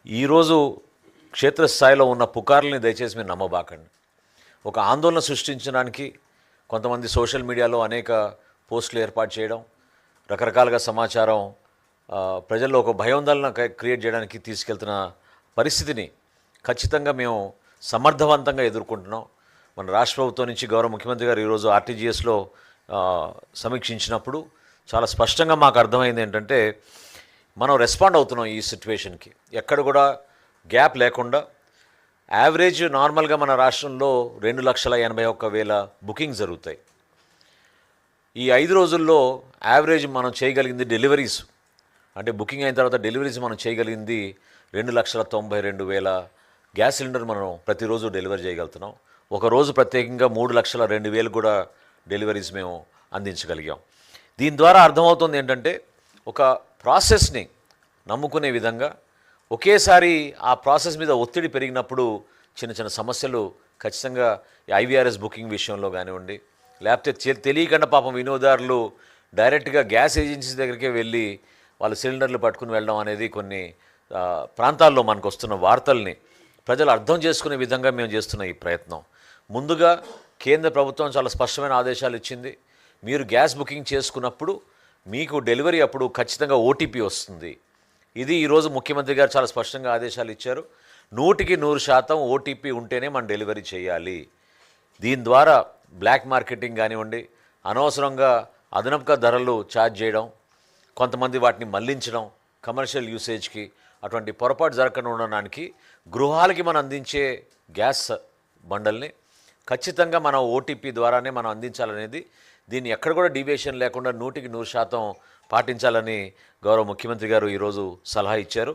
ఈరోజు క్షేత్రస్థాయిలో ఉన్న పుకార్లని దయచేసి మీరు నమ్మబాకండి. ఒక ఆందోళన సృష్టించడానికి కొంతమంది సోషల్ మీడియాలో అనేక పోస్టులు ఏర్పాటు చేయడం, రకరకాలుగా సమాచారం ప్రజల్లో ఒక భయోందోళన క్రియేట్ చేయడానికి తీసుకెళ్తున్న పరిస్థితిని ఖచ్చితంగా మేము సమర్థవంతంగా ఎదుర్కొంటున్నాం. మన రాష్ట్ర ప్రభుత్వం నుంచి గౌరవ ముఖ్యమంత్రి గారు ఈరోజు ఆర్టీజీఎస్లో సమీక్షించినప్పుడు చాలా స్పష్టంగా మాకు అర్థమైంది ఏంటంటే, మనం రెస్పాండ్ అవుతున్నాం ఈ సిచ్యువేషన్కి. ఎక్కడ కూడా గ్యాప్ లేకుండా యావరేజ్ నార్మల్గా మన రాష్ట్రంలో 2,81,000 బుకింగ్ జరుగుతాయి. ఈ 5 రోజుల్లో యావరేజ్ మనం చేయగలిగింది డెలివరీస్, అంటే బుకింగ్ అయిన తర్వాత డెలివరీస్ మనం చేయగలిగింది 2,92,000 గ్యాస్ సిలిండర్ మనం ప్రతిరోజు డెలివరీ చేయగలుగుతున్నాం. ఒకరోజు ప్రత్యేకంగా 3,02,000 కూడా డెలివరీస్ మేము అందించగలిగాం. దీని ద్వారా అర్థమవుతుంది ఏంటంటే, ఒక ప్రాసెస్ని నమ్ముకునే విధంగా ఒకేసారి ఆ ప్రాసెస్ మీద ఒత్తిడి పెరిగినప్పుడు చిన్న చిన్న సమస్యలు ఖచ్చితంగా ఐవీఆర్ఎస్ బుకింగ్ విషయంలో కానివ్వండి, లేకపోతే తెలియకుండా పాపం వినియోగదారులు డైరెక్ట్గా గ్యాస్ ఏజెన్సీస్ దగ్గరికే వెళ్ళి వాళ్ళు సిలిండర్లు పట్టుకుని వెళ్ళడం అనేది కొన్ని ప్రాంతాల్లో మనకు వస్తున్న వార్తల్ని ప్రజలు అర్థం చేసుకునే విధంగా మేము చేస్తున్న ఈ ప్రయత్నం. ముందుగా కేంద్ర ప్రభుత్వం చాలా స్పష్టమైన ఆదేశాలు ఇచ్చింది. మీరు గ్యాస్ బుకింగ్ చేసుకున్నప్పుడు మీకు డెలివరీ అప్పుడు ఖచ్చితంగా ఓటీపీ వస్తుంది. ఇది ఈరోజు ముఖ్యమంత్రి గారు చాలా స్పష్టంగా ఆదేశాలు ఇచ్చారు. 100% ఓటీపీ ఉంటేనే మనం డెలివరీ చేయాలి. దీని ద్వారా బ్లాక్ మార్కెటింగ్ కానివ్వండి, అనవసరంగా అదనపుగా ధరలు ఛార్జ్ చేయడం, కొంతమంది వాటిని మళ్లించడం కమర్షియల్ యూసేజ్కి, అటువంటి పొరపాటు జరగకుండా ఉండడానికి గృహాలకి మనం అందించే గ్యాస్ బండల్ని ఖచ్చితంగా మనం ఓటీపీ ద్వారానే మనం అందించాలనేది, దీన్ని ఎక్కడ కూడా డీవియేషన్ లేకుండా 100% పాటించాలని గౌరవ ముఖ్యమంత్రి గారు ఈరోజు సలహా ఇచ్చారు.